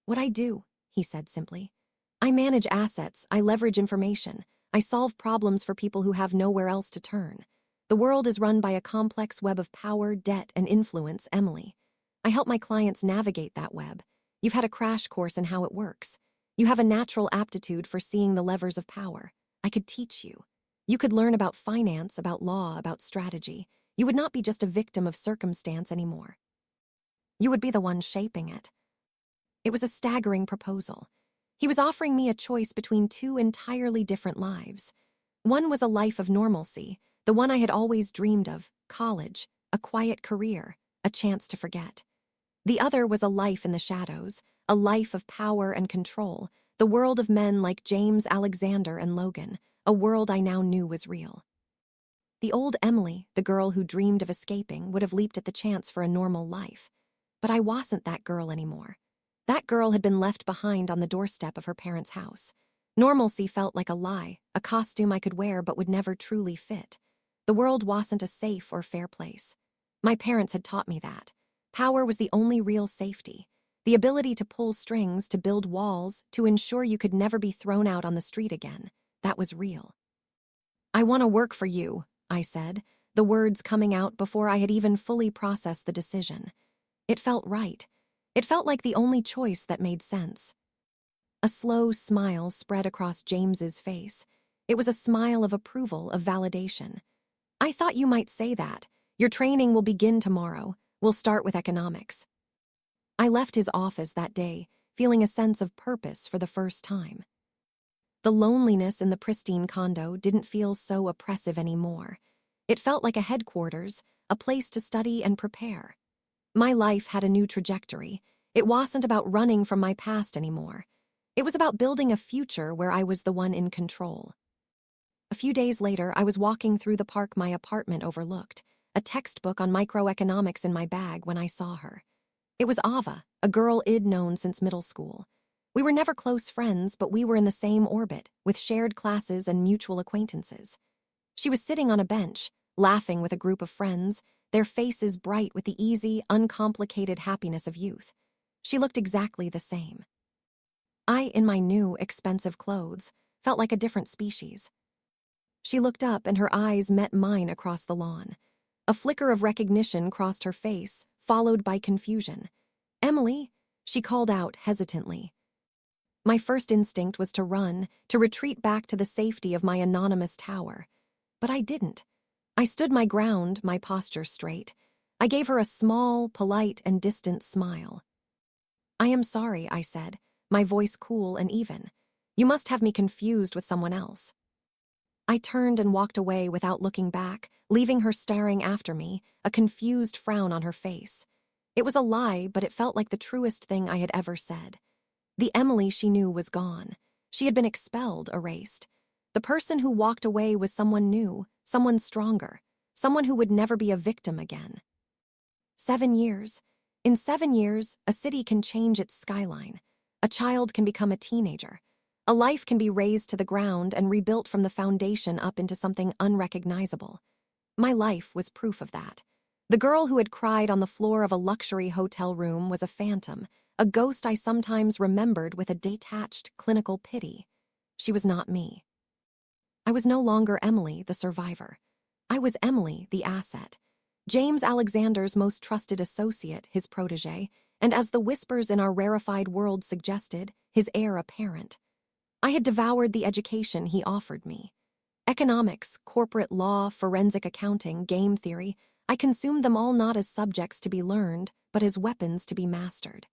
"What I do," he said simply. "I manage assets, I leverage information, I solve problems for people who have nowhere else to turn. The world is run by a complex web of power, debt, and influence, Emily. I help my clients navigate that web. You've had a crash course in how it works. You have a natural aptitude for seeing the levers of power. I could teach you. You could learn about finance, about law, about strategy. You would not be just a victim of circumstance anymore. You would be the one shaping it." It was a staggering proposal. He was offering me a choice between two entirely different lives. One was a life of normalcy, the one I had always dreamed of, college, a quiet career, a chance to forget. The other was a life in the shadows, a life of power and control, the world of men like James, Alexander, and Logan, a world I now knew was real. The old Emily, the girl who dreamed of escaping, would have leaped at the chance for a normal life. But I wasn't that girl anymore. That girl had been left behind on the doorstep of her parents' house. Normalcy felt like a lie, a costume I could wear but would never truly fit. The world wasn't a safe or fair place. My parents had taught me that. Power was the only real safety. The ability to pull strings, to build walls, to ensure you could never be thrown out on the street again. That was real. "I want to work for you," I said, the words coming out before I had even fully processed the decision. It felt right. It felt like the only choice that made sense. A slow smile spread across James's face. It was a smile of approval, of validation. "I thought you might say that. Your training will begin tomorrow. We'll start with economics." I left his office that day, feeling a sense of purpose for the first time. The loneliness in the pristine condo didn't feel so oppressive anymore. It felt like a headquarters, a place to study and prepare. My life had a new trajectory. It wasn't about running from my past anymore. It was about building a future where I was the one in control. A few days later, I was walking through the park my apartment overlooked, a textbook on microeconomics in my bag when I saw her. It was Ava, a girl I'd known since middle school. We were never close friends, but we were in the same orbit, with shared classes and mutual acquaintances. She was sitting on a bench, laughing with a group of friends, their faces bright with the easy, uncomplicated happiness of youth. She looked exactly the same. I, in my new, expensive clothes, felt like a different species. She looked up and her eyes met mine across the lawn. A flicker of recognition crossed her face, followed by confusion. "Emily," she called out hesitantly. My first instinct was to run, to retreat back to the safety of my anonymous tower. But I didn't. I stood my ground, my posture straight. I gave her a small, polite, and distant smile. "I am sorry," I said, my voice cool and even. "You must have me confused with someone else." I turned and walked away without looking back, leaving her staring after me, a confused frown on her face. It was a lie, but it felt like the truest thing I had ever said. The Emily she knew was gone. She had been expelled, erased. The person who walked away was someone new, someone stronger, someone who would never be a victim again. 7 years. In 7 years, a city can change its skyline. A child can become a teenager. A life can be razed to the ground and rebuilt from the foundation up into something unrecognizable. My life was proof of that. The girl who had cried on the floor of a luxury hotel room was a phantom, a ghost I sometimes remembered with a detached, clinical pity. She was not me. I was no longer Emily, the survivor. I was Emily, the asset. James Alexander's most trusted associate, his protégé, and as the whispers in our rarefied world suggested, his heir apparent. I had devoured the education he offered me. Economics, corporate law, forensic accounting, game theory, I consumed them all not as subjects to be learned, but as weapons to be mastered.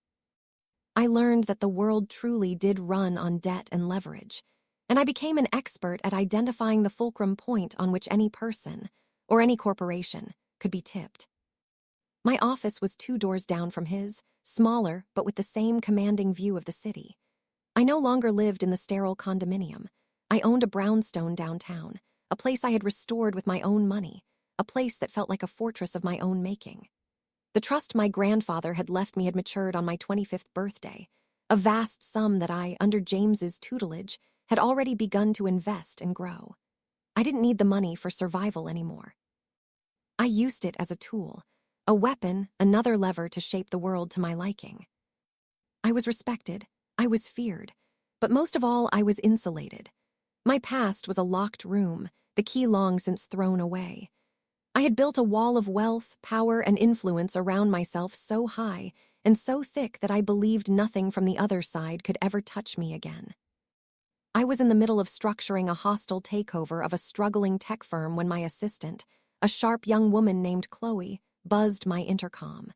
I learned that the world truly did run on debt and leverage, and I became an expert at identifying the fulcrum point on which any person, or any corporation, could be tipped. My office was 2 doors down from his, smaller but with the same commanding view of the city. I no longer lived in the sterile condominium. I owned a brownstone downtown, a place I had restored with my own money, a place that felt like a fortress of my own making. The trust my grandfather had left me had matured on my 25th birthday, a vast sum that I, under James's tutelage, had already begun to invest and grow. I didn't need the money for survival anymore. I used it as a tool, a weapon, another lever to shape the world to my liking. I was respected, I was feared, but most of all I was insulated. My past was a locked room, the key long since thrown away. I had built a wall of wealth, power, and influence around myself so high and so thick that I believed nothing from the other side could ever touch me again. I was in the middle of structuring a hostile takeover of a struggling tech firm when my assistant, a sharp young woman named Chloe, buzzed my intercom.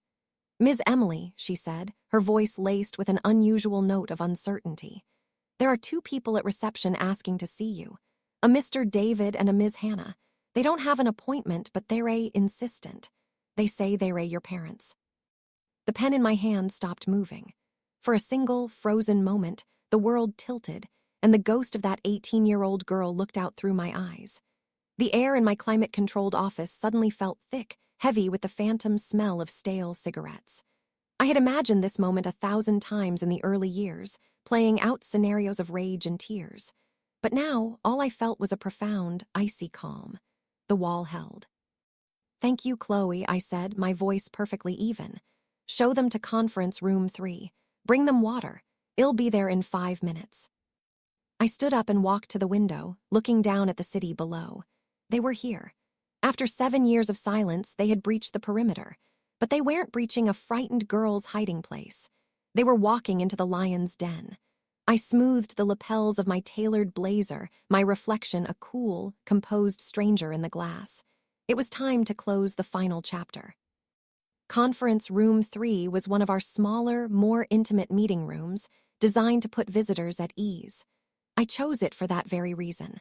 "Ms. Emily," she said, her voice laced with an unusual note of uncertainty. "There are 2 people at reception asking to see you, a Mr. David and a Ms. Hannah. They don't have an appointment, but they're insistent. They say they're your parents." The pen in my hand stopped moving. For a single, frozen moment, the world tilted, and the ghost of that 18-year-old girl looked out through my eyes. The air in my climate-controlled office suddenly felt thick, heavy with the phantom smell of stale cigarettes. I had imagined this moment 1,000 times in the early years, playing out scenarios of rage and tears. But now, all I felt was a profound, icy calm. The wall held. "Thank you, Chloe," I said, my voice perfectly even. "Show them to conference room 3. Bring them water. It'll be there in 5 minutes." I stood up and walked to the window, looking down at the city below. They were here. After 7 years of silence, they had breached the perimeter. But they weren't breaching a frightened girl's hiding place. They were walking into the lion's den. I smoothed the lapels of my tailored blazer, my reflection a cool, composed stranger in the glass. It was time to close the final chapter. Conference Room 3 was one of our smaller, more intimate meeting rooms, designed to put visitors at ease. I chose it for that very reason.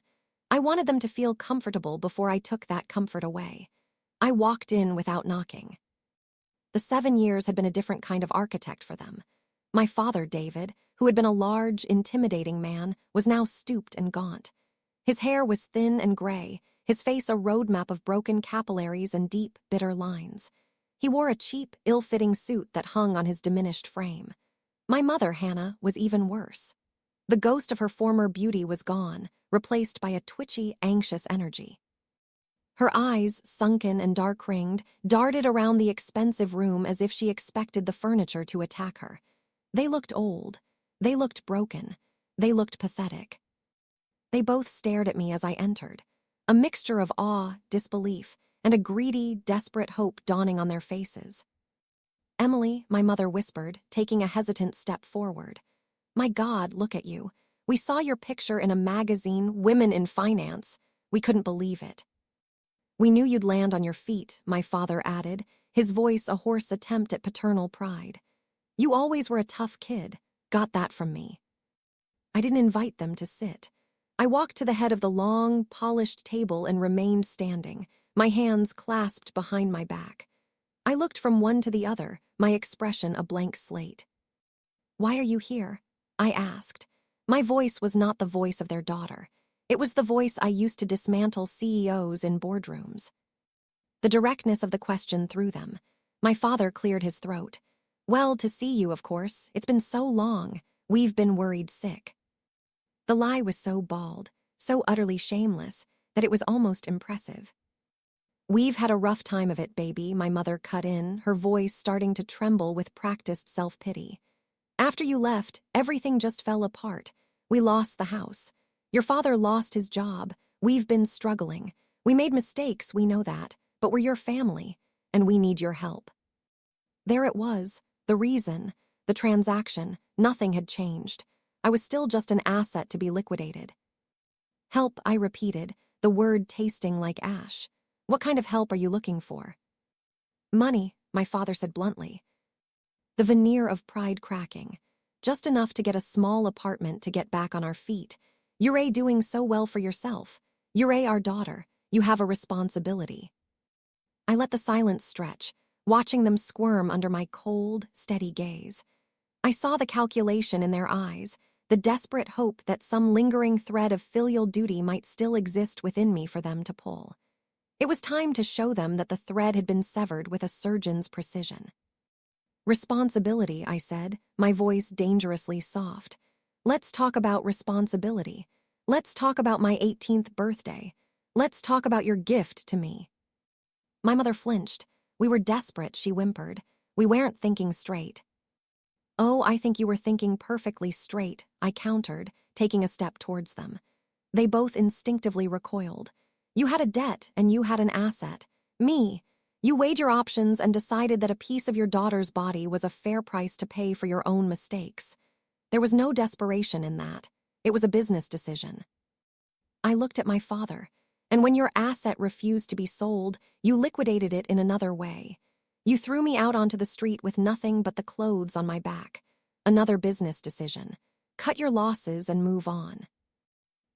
I wanted them to feel comfortable before I took that comfort away. I walked in without knocking. The 7 years had been a different kind of architect for them. My father, David, who had been a large, intimidating man, was now stooped and gaunt. His hair was thin and gray, his face a roadmap of broken capillaries and deep, bitter lines. He wore a cheap, ill-fitting suit that hung on his diminished frame. My mother, Hannah, was even worse. The ghost of her former beauty was gone, replaced by a twitchy, anxious energy. Her eyes, sunken and dark-ringed, darted around the expensive room as if she expected the furniture to attack her. They looked old. They looked broken. They looked pathetic. They both stared at me as I entered, a mixture of awe, disbelief, and a greedy, desperate hope dawning on their faces. "Emily," my mother whispered, taking a hesitant step forward. "My God, look at you. We saw your picture in a magazine, Women in Finance. We couldn't believe it." "We knew you'd land on your feet," my father added, his voice a hoarse attempt at paternal pride. "You always were a tough kid. Got that from me." I didn't invite them to sit. I walked to the head of the long, polished table and remained standing, my hands clasped behind my back. I looked from one to the other, my expression a blank slate. "Why are you here?" I asked. My voice was not the voice of their daughter. It was the voice I used to dismantle CEOs in boardrooms. The directness of the question threw them. My father cleared his throat. "Well, to see you, of course. It's been so long. We've been worried sick." The lie was so bald, so utterly shameless, that it was almost impressive. "We've had a rough time of it, baby," my mother cut in, her voice starting to tremble with practiced self-pity. "After you left, everything just fell apart. We lost the house. Your father lost his job. We've been struggling. We made mistakes, we know that, but we're your family, and we need your help." There it was, the reason, the transaction. Nothing had changed. I was still just an asset to be liquidated. "Help," I repeated, the word tasting like ash. "What kind of help are you looking for?" "Money," my father said bluntly. The veneer of pride cracking. "Just enough to get a small apartment to get back on our feet. You're doing so well for yourself. You're our daughter. You have a responsibility." I let the silence stretch, watching them squirm under my cold, steady gaze. I saw the calculation in their eyes, the desperate hope that some lingering thread of filial duty might still exist within me for them to pull. It was time to show them that the thread had been severed with a surgeon's precision. "Responsibility," I said, my voice dangerously soft. "Let's talk about responsibility. Let's talk about my 18th birthday. Let's talk about your gift to me." My mother flinched. "We were desperate," she whimpered. "We weren't thinking straight." "Oh, I think you were thinking perfectly straight," I countered, taking a step towards them. They both instinctively recoiled. "You had a debt and you had an asset. Me. You weighed your options and decided that a piece of your daughter's body was a fair price to pay for your own mistakes. There was no desperation in that. It was a business decision." I looked at my father, and when your asset refused to be sold, you liquidated it in another way. You threw me out onto the street with nothing but the clothes on my back. Another business decision. Cut your losses and move on.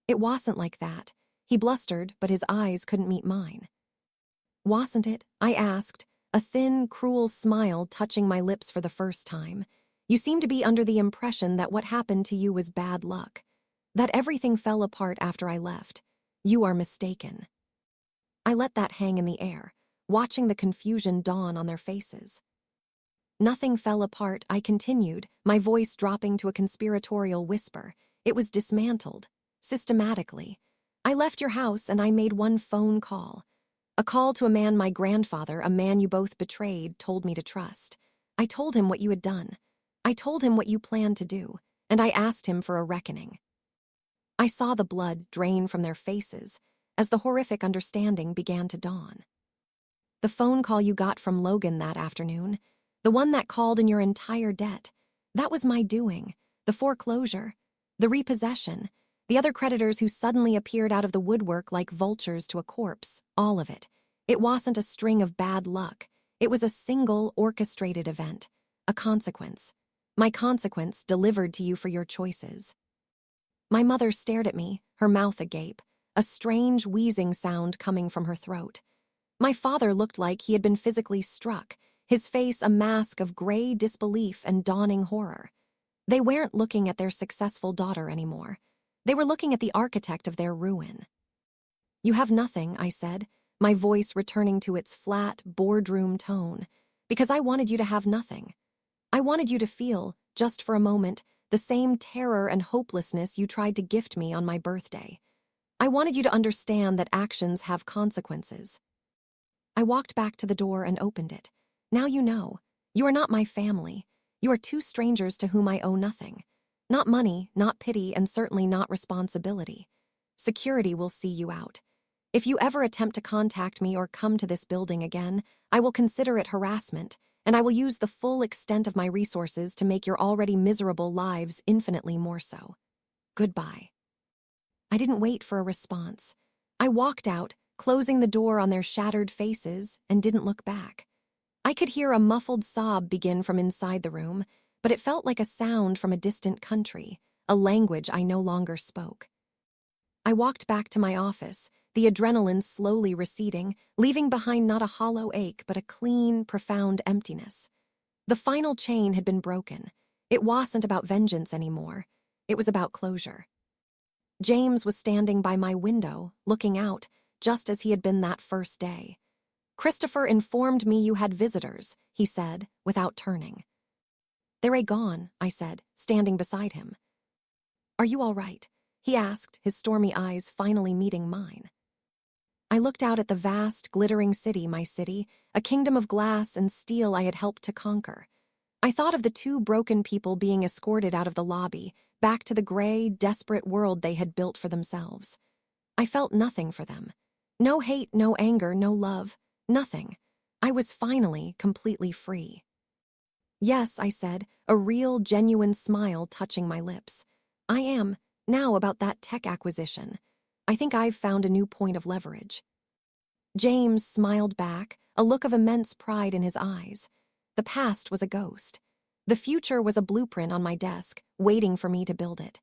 "It wasn't like that." He blustered, but his eyes couldn't meet mine. "Wasn't it?" I asked, a thin, cruel smile touching my lips for the first time. "You seem to be under the impression that what happened to you was bad luck, that everything fell apart after I left. You are mistaken." I let that hang in the air, watching the confusion dawn on their faces. "Nothing fell apart," I continued, my voice dropping to a conspiratorial whisper. "It was dismantled, systematically. I left your house and I made one phone call. A call to a man my grandfather, a man you both betrayed, told me to trust. I told him what you had done. I told him what you planned to do, and I asked him for a reckoning." I saw the blood drain from their faces as the horrific understanding began to dawn. "The phone call you got from Logan that afternoon, the one that called in your entire debt, that was my doing. The foreclosure, the repossession, the other creditors who suddenly appeared out of the woodwork like vultures to a corpse, all of it. It wasn't a string of bad luck. It was a single, orchestrated event, a consequence. My consequence delivered to you for your choices. My mother stared at me, her mouth agape, a strange wheezing sound coming from her throat. My father looked like he had been physically struck, his face a mask of gray disbelief and dawning horror. They weren't looking at their successful daughter anymore. They were looking at the architect of their ruin. You have nothing, I said, my voice returning to its flat, boardroom tone, because I wanted you to have nothing. I wanted you to feel, just for a moment, the same terror and hopelessness you tried to gift me on my birthday. I wanted you to understand that actions have consequences. I walked back to the door and opened it. Now you know. You are not my family. You are two strangers to whom I owe nothing. Not money, not pity, and certainly not responsibility. Security will see you out. If you ever attempt to contact me or come to this building again, I will consider it harassment, and I will use the full extent of my resources to make your already miserable lives infinitely more so. Goodbye. I didn't wait for a response. I walked out, closing the door on their shattered faces, and didn't look back. I could hear a muffled sob begin from inside the room, but it felt like a sound from a distant country, a language I no longer spoke. I walked back to my office, the adrenaline slowly receding, leaving behind not a hollow ache but a clean, profound emptiness. The final chain had been broken. It wasn't about vengeance anymore. It was about closure. James was standing by my window, looking out, just as he had been that first day. Christopher informed me you had visitors, he said, without turning. They're gone, I said, standing beside him. Are you all right? He asked, his stormy eyes finally meeting mine. I looked out at the vast, glittering city, my city, a kingdom of glass and steel I had helped to conquer. I thought of the two broken people being escorted out of the lobby, back to the gray, desperate world they had built for themselves. I felt nothing for them. No hate, no anger, no love, nothing. I was finally completely free. Yes, I said, a real, genuine smile touching my lips. I am, now about that tech acquisition. I think I've found a new point of leverage. James smiled back, a look of immense pride in his eyes. The past was a ghost. The future was a blueprint on my desk, waiting for me to build it.